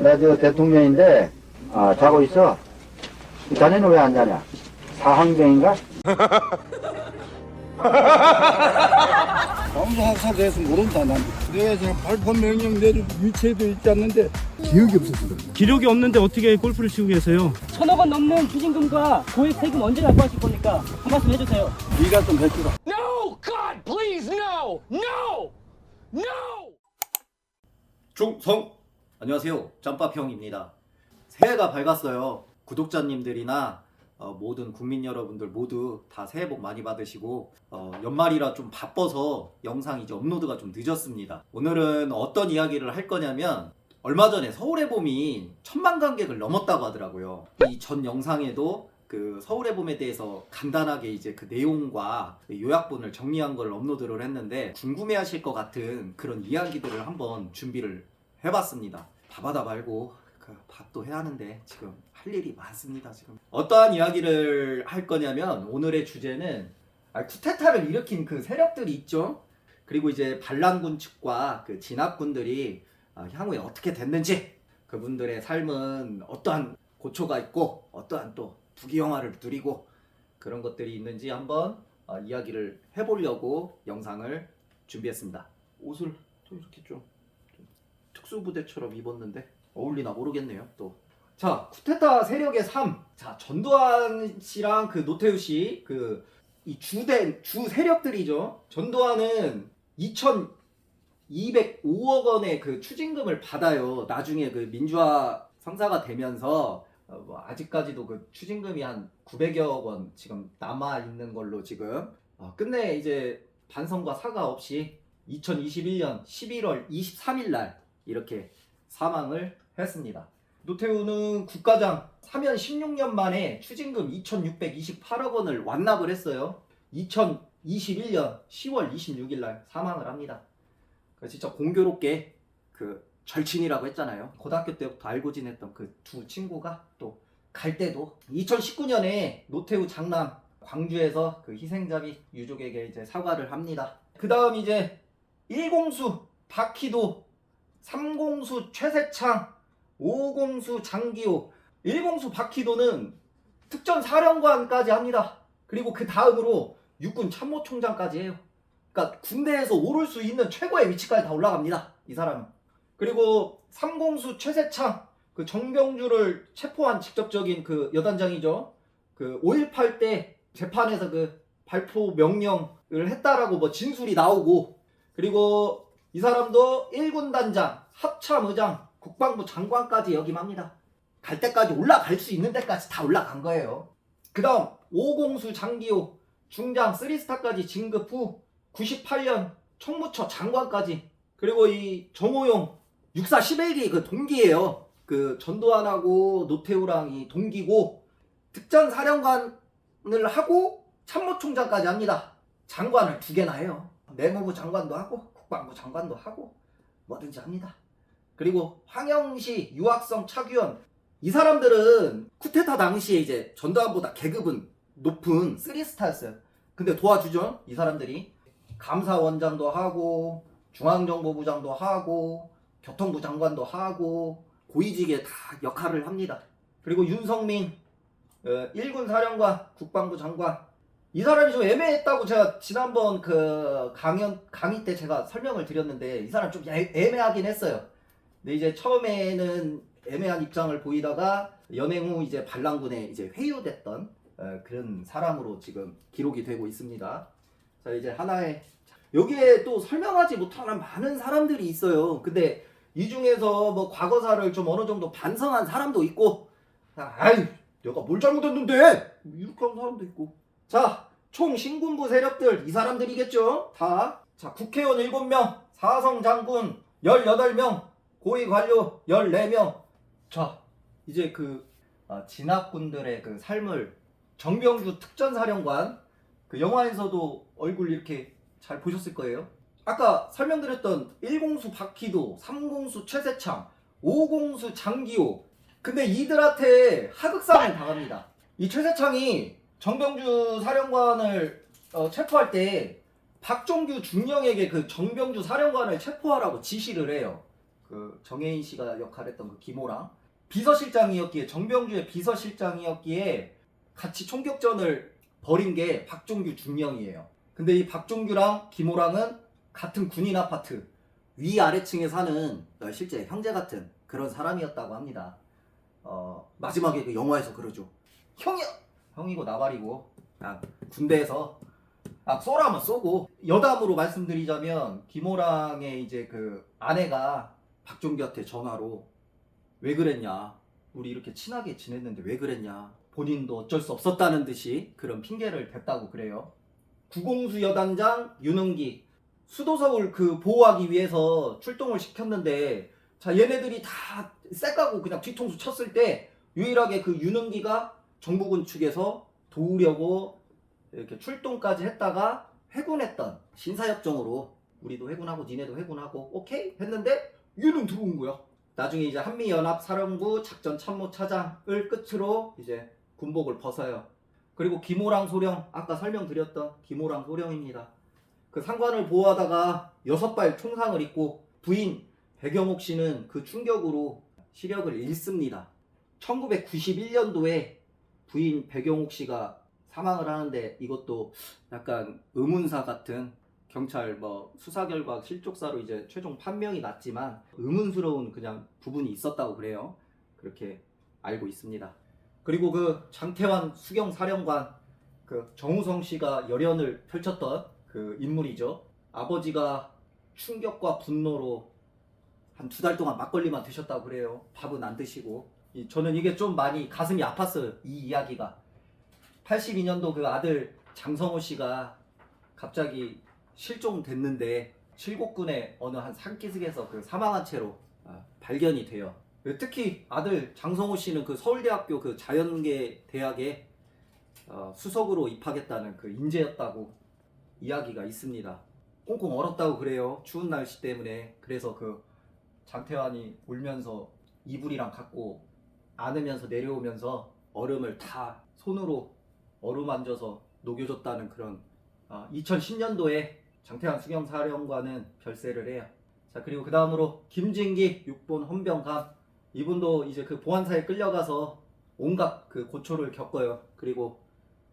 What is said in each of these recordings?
내 저 대통령인데, 자고 있어. 자네는 왜 안 자냐? 사황경인가? 아무도 학사 대해서 모른다. 난 내가 지금 발포 명령 내릴 위치에도 있지 않는데 기억이 없어서 그래. 기록이 없는데 어떻게 골프를 치고 계세요? 1,000억 원 넘는 추징금과 고액 세금 언제 납부하실 겁니까? 한 말씀 해주세요. 네가 좀 해주라. No! God, please, no! No! No! 중성! 안녕하세요, 짬밥형입니다. 새해가 밝았어요. 구독자님들이나 모든 국민 여러분들 모두 다 새해 복 많이 받으시고, 연말이라 좀 바빠서 영상 이제 업로드가 좀 늦었습니다. 오늘은 어떤 이야기를 할 거냐면, 얼마 전에 서울의 봄이 1000만 관객을 넘었다고 하더라고요. 이 전 영상에도 그 서울의 봄에 대해서 간단하게 이제 그 내용과 요약본을 정리한 걸 업로드를 했는데, 궁금해하실 것 같은 그런 이야기들을 한번 준비를 해봤습니다. 밥하다 말고 그 밥도 해야 하는데 지금 할 일이 많습니다. 지금 어떠한 이야기를 할 거냐면, 오늘의 주제는 쿠데타를 일으킨 그 세력들이 있죠. 그리고 이제 반란군 측과 그 진압군들이 향후에 어떻게 됐는지, 그분들의 삶은 어떠한 고초가 있고 어떠한 또 부귀영화를 누리고 그런 것들이 있는지 한번 이야기를 해보려고 영상을 준비했습니다. 옷을 또 이렇게 좀 특수부대처럼 입었는데 어울리나 모르겠네요. 또 자, 쿠데타 세력의 삶. 자, 전두환 씨랑 그 노태우 씨 그 이 주 세력들이죠. 전두환은 2,205억 원의 그 추징금을 받아요. 나중에 그 민주화 성사가 되면서 아직까지도 그 추징금이 한 900여 원 지금 남아 있는 걸로 지금 끝내 이제 반성과 사과 없이 2021년 11월 23일 날 이렇게 사망을 했습니다. 노태우는 국가장 사면 16년 만에 추징금 2,628억 원을 완납을 했어요. 2021년 10월 26일 날 사망을 합니다. 진짜 공교롭게 그 절친이라고 했잖아요. 고등학교 때부터 알고 지냈던 그 두 친구가 또 갈 때도 2019년에 노태우 장남 광주에서 그 희생자비 유족에게 이제 사과를 합니다. 그 다음 이제 1공수 박희도, 3공수 최세창, 5공수 장기호, 1공수 박희도는 특전사령관까지 합니다. 그리고 그 다음으로 육군 참모총장까지 해요. 그러니까 군대에서 오를 수 있는 최고의 위치까지 다 올라갑니다, 이 사람은. 그리고 3공수 최세창, 그 정병주를 체포한 직접적인 그 여단장이죠. 그 5.18 때 재판에서 그 발포 명령을 했다라고 뭐 진술이 나오고, 그리고 이 사람도 1군 단장, 합참의장, 국방부 장관까지 역임합니다. 갈 때까지 올라갈 수 있는 데까지 다 올라간 거예요. 그 다음 5공수 장기호, 중장 3스타까지 진급 후 98년 총무처 장관까지. 그리고 이 정호용 64 11기 그 동기예요. 그 전두환하고 노태우랑 이 동기고, 특전사령관을 하고 참모총장까지 합니다. 장관을 2개나 해요. 내무부 장관도 하고 국방부 장관도 하고 뭐든지 합니다. 그리고 황영시 유학성 차규원, 이 사람들은 쿠데타 당시에 이제 전두환보다 계급은 높은 3스타였어요. 근데 도와주죠, 이 사람들이. 감사원장도 하고 중앙정보부장도 하고 교통부 장관도 하고 고위직에 다 역할을 합니다. 그리고 윤성민 1군 사령관, 국방부 장관, 이 사람이 좀 애매했다고 제가 지난번 그 강의 때 제가 설명을 드렸는데, 이 사람 좀 애매하긴 했어요. 근데 이제 처음에는 애매한 입장을 보이다가 연행 후 이제 반란군에 이제 회유됐던 그런 사람으로 지금 기록이 되고 있습니다. 자, 이제 하나의, 여기에 또 설명하지 못하는 많은 사람들이 있어요. 근데 이 중에서 뭐 과거사를 좀 어느 정도 반성한 사람도 있고, 아이 내가 뭘 잘못했는데 이렇게 하는 사람도 있고. 자, 총 신군부 세력들, 이 사람들이겠죠 다. 자, 국회의원 7명, 사성 장군 18명, 고위 관료 14명. 자, 이제 그 진압군들의 그 삶을 정병주 특전사령관 그 영화에서도 얼굴 이렇게 잘 보셨을 거예요. 아까 설명드렸던 1공수 박희도, 3공수 최세창, 5공수 장기호. 근데 이들한테 하극상을 당합니다. 이 최세창이 정병주 사령관을 체포할 때 박종규 중령에게 그 정병주 사령관을 체포하라고 지시를 해요. 그 정혜인 씨가 역할했던 그 김호랑 비서실장이었기에, 정병주의 비서실장이었기에 같이 총격전을 벌인 게 박종규 중령이에요. 근데 이 박종규랑 김호랑은 같은 군인 아파트 위아래층에 사는 실제 형제 같은 그런 사람이었다고 합니다. 마지막에 그 영화에서 그러죠. 형이고 나발이고 군대에서 쏘라면 쏘고. 여담으로 말씀드리자면 김호랑의 이제 그 아내가 박종규한테 전화로 왜 그랬냐, 우리 이렇게 친하게 지냈는데 왜 그랬냐, 본인도 어쩔 수 없었다는 듯이 그런 핑계를 댔다고 그래요. 구공수 여단장 윤은기 수도서울 그 보호하기 위해서 출동을 시켰는데, 자 얘네들이 다 쎄까고 그냥 뒤통수 쳤을 때 유일하게 그 윤은기가 정부군 측에서 도우려고 이렇게 출동까지 했다가 회군했던 신사협정으로 우리도 회군하고 니네도 회군하고 오케이 했는데 얘는 들어온 거야. 나중에 이제 한미연합사령부 작전참모차장을 끝으로 이제 군복을 벗어요. 그리고 김호랑 소령, 아까 설명드렸던 김호랑 소령입니다. 그 상관을 보호하다가 6발 총상을 입고 부인 배경옥 씨는 그 충격으로 시력을 잃습니다. 1991년도에 부인 배경옥 씨가 사망을 하는데, 이것도 약간 의문사 같은, 경찰 수사 결과 실족사로 이제 최종 판명이 났지만 의문스러운 그냥 부분이 있었다고 그래요. 그렇게 알고 있습니다. 그리고 그 장태환 수경사령관, 그 정우성 씨가 열연을 펼쳤던 그 인물이죠. 아버지가 충격과 분노로 한 2달 동안 막걸리만 드셨다고 그래요. 밥은 안 드시고. 저는 이게 좀 많이 가슴이 아팠어요, 이 이야기가. 82년도 그 아들 장성호 씨가 갑자기 실종됐는데 칠곡군의 어느 한 산기슭에서 그 사망한 채로 발견이 돼요. 특히 아들 장성호 씨는 그 서울대학교 그 자연계 대학에 수석으로 입학했다는 그 인재였다고 이야기가 있습니다. 꽁꽁 얼었다고 그래요, 추운 날씨 때문에. 그래서 그 장태환이 울면서 이불이랑 갖고 안으면서 내려오면서 얼음을 다 손으로 어루만져서 녹여줬다는 그런 2010년도에 장태환 수경사령관은 별세를 해요. 자, 그리고 그 다음으로 김진기 6본 헌병감, 이분도 이제 그 보안사에 끌려가서 온갖 그 고초를 겪어요. 그리고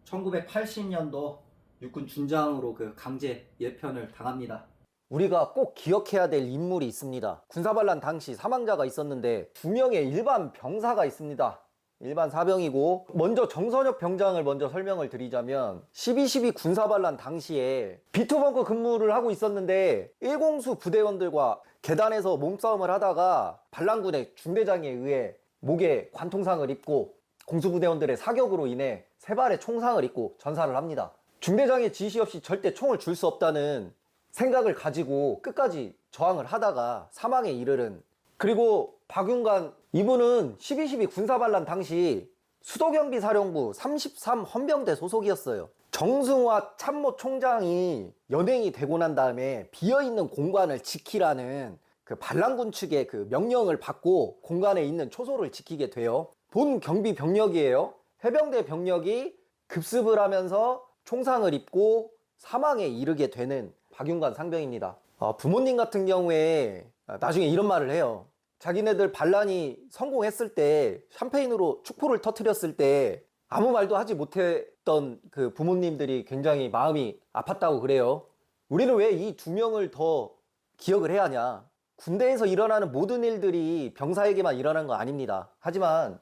1980년도 육군 준장으로 그 강제 예편을 당합니다. 우리가 꼭 기억해야 될 인물이 있습니다. 군사반란 당시 사망자가 있었는데 2명의 일반 병사가 있습니다. 일반 사병이고, 먼저 정선혁 병장을 먼저 설명을 드리자면 12.12 군사반란 당시에 비투벙커 근무를 하고 있었는데 1공수 부대원들과 계단에서 몸싸움을 하다가 반란군의 중대장에 의해 목에 관통상을 입고 공수부대원들의 사격으로 인해 3발의 총상을 입고 전사를 합니다. 중대장의 지시 없이 절대 총을 줄 수 없다는 생각을 가지고 끝까지 저항을 하다가 사망에 이르른, 그리고 박윤관, 이분은 12.12 군사반란 당시 수도경비사령부 33 헌병대 소속이었어요. 정승화 참모총장이 연행이 되고 난 다음에 비어있는 공간을 지키라는 그 반란군 측의 그 명령을 받고 공간에 있는 초소를 지키게 돼요. 본 경비 병력이에요. 해병대 병력이 급습을 하면서 총상을 입고 사망에 이르게 되는 박윤관 상병입니다. 부모님 같은 경우에 나중에 이런 말을 해요. 자기네들 반란이 성공했을 때, 샴페인으로 축포를 터뜨렸을 때 아무 말도 하지 못했던 그 부모님들이 굉장히 마음이 아팠다고 그래요. 우리는 왜 이 2명을 더 기억을 해야 하냐. 군대에서 일어나는 모든 일들이 병사에게만 일어난 거 아닙니다. 하지만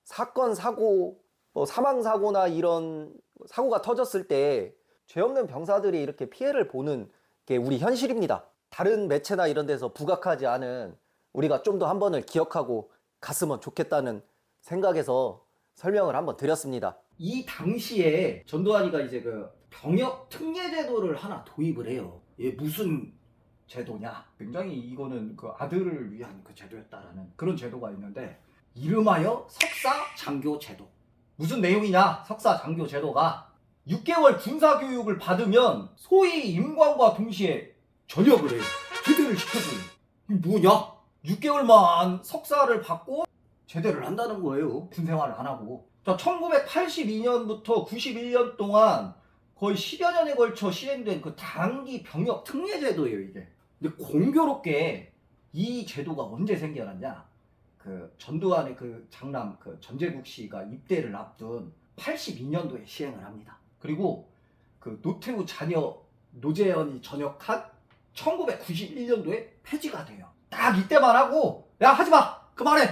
사건, 사고, 사망사고나 이런 사고가 터졌을 때 죄 없는 병사들이 이렇게 피해를 보는 게 우리 현실입니다. 다른 매체나 이런 데서 부각하지 않은, 우리가 좀 더 한 번을 기억하고 갔으면 좋겠다는 생각에서 설명을 한번 드렸습니다. 이 당시에 전두환이가 이제 그 병역 특례 제도를 하나 도입을 해요. 무슨 제도냐? 굉장히 이거는 그 아들을 위한 그 제도였다라는 그런 제도가 있는데 이름하여 석사장교 제도. 무슨 내용이냐? 석사장교 제도가 6개월 군사교육을 받으면 소위 임관과 동시에 전역을 해요. 제대를 시켜줘요. 이게 뭐냐? 6개월만 석사를 받고 제대를 한다는 거예요. 군생활을 안 하고. 자, 1982년부터 91년 동안 거의 10여 년에 걸쳐 시행된 그 단기 병역 특례 제도예요, 이게. 근데 공교롭게 이 제도가 언제 생겨났냐? 그 전두환의 그 장남 그 전제국 씨가 입대를 앞둔 82년도에 시행을 합니다. 그리고 그 노태우 자녀 노재현이 전역한 1991년도에 폐지가 돼요. 딱 이때만 하고 야 하지 마 그만해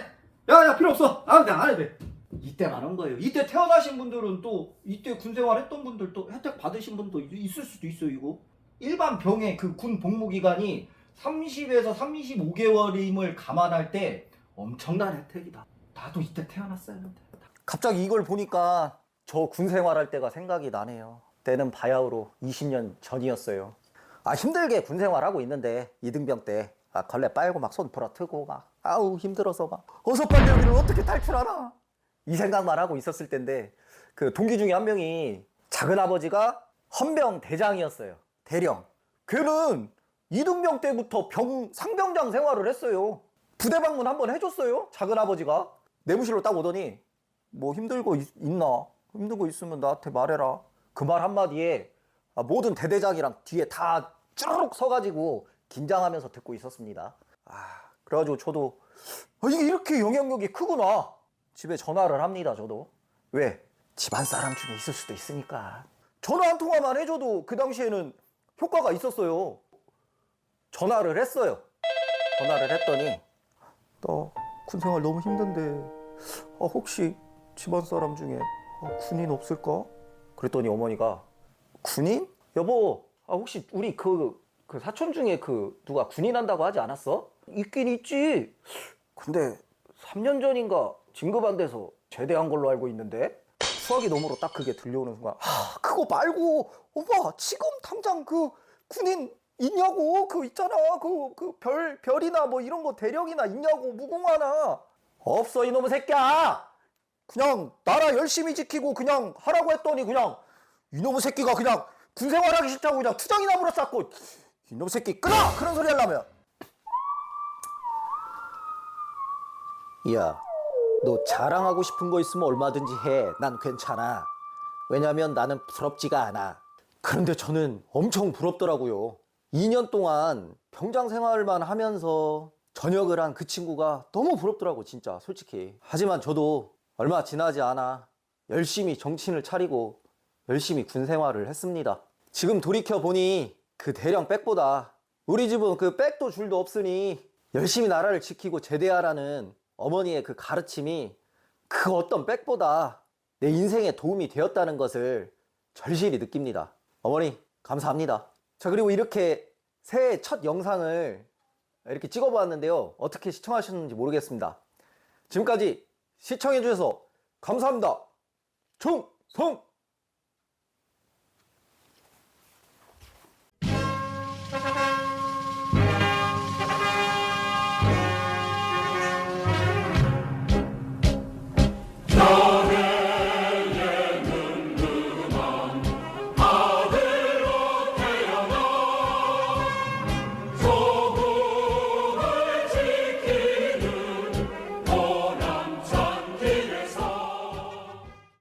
야 필요 없어 내가 안 해도 돼 이때만 한 거예요. 이때 태어나신 분들은 또 이때 군생활 했던 분들도 혜택 받으신 분도 있을 수도 있어요. 이거 일반 병의 그 군 복무 기간이 30에서 35개월임을 감안할 때 엄청난 혜택이다. 나도 이때 태어났어야 했는데. 갑자기 이걸 보니까 저 군 생활할 때가 생각이 나네요. 때는 바야흐로 20년 전이었어요. 힘들게 군 생활하고 있는데 이등병 때 걸레 빨고 막 손 부러뜨고 막 아우 힘들어서 막 어서 빨리 여기를 어떻게 탈출하나 이 생각만 하고 있었을 텐데 그 동기 중에 한 명이 작은아버지가 헌병 대장이었어요. 대령. 걔는 이등병 때부터 상병장 생활을 했어요. 부대 방문 한번 해줬어요. 작은아버지가 내무실로 딱 오더니 뭐 힘들고 있나? 힘들고 있으면 나한테 말해라. 그 말 한마디에 모든 대대장이랑 뒤에 다 쭈르륵 서가지고 긴장하면서 듣고 있었습니다. 그래가지고 저도 이게 이렇게 영향력이 크구나. 집에 전화를 합니다. 저도. 왜? 집안 사람 중에 있을 수도 있으니까. 전화 한 통화만 해줘도 그 당시에는 효과가 있었어요. 전화를 했어요. 전화를 했더니 나 군생활 너무 힘든데 혹시 집안 사람 중에 군인 없을까? 그랬더니 어머니가 군인? 여보 혹시 우리 그 사촌 중에 누가 군인 한다고 하지 않았어? 있긴 있지. 근데 3년 전인가 진급 안 돼서 제대한 걸로 알고 있는데. 수화기 너머로 딱 그게 들려오는 순간 그거 말고 오빠 지금 당장 그 군인 있냐고. 있잖아 별이나 뭐 이런 거 대령이나 있냐고. 무궁화나. 없어 이놈의 새끼야. 그냥 나라 열심히 지키고 그냥 하라고 했더니 그냥 이놈의 새끼가 그냥 군생활하기 싫다고 그냥 투정이나 물어쌌고. 이놈의 새끼 끊어! 그런 소리 하려면. 야, 너 자랑하고 싶은 거 있으면 얼마든지 해. 난 괜찮아. 왜냐면 나는 부럽지가 않아. 그런데 저는 엄청 부럽더라고요. 2년 동안 병장 생활만 하면서 전역을 한 그 친구가 너무 부럽더라고 진짜 솔직히. 하지만 저도 얼마 지나지 않아 열심히 정신을 차리고 열심히 군 생활을 했습니다. 지금 돌이켜보니 그 대령 백보다 우리 집은 그 백도 줄도 없으니 열심히 나라를 지키고 제대하라는 어머니의 그 가르침이 그 어떤 백보다 내 인생에 도움이 되었다는 것을 절실히 느낍니다. 어머니 감사합니다. 자, 그리고 이렇게 새해 첫 영상을 이렇게 찍어보았는데요. 어떻게 시청하셨는지 모르겠습니다. 지금까지 시청해주셔서 감사합니다. 충성!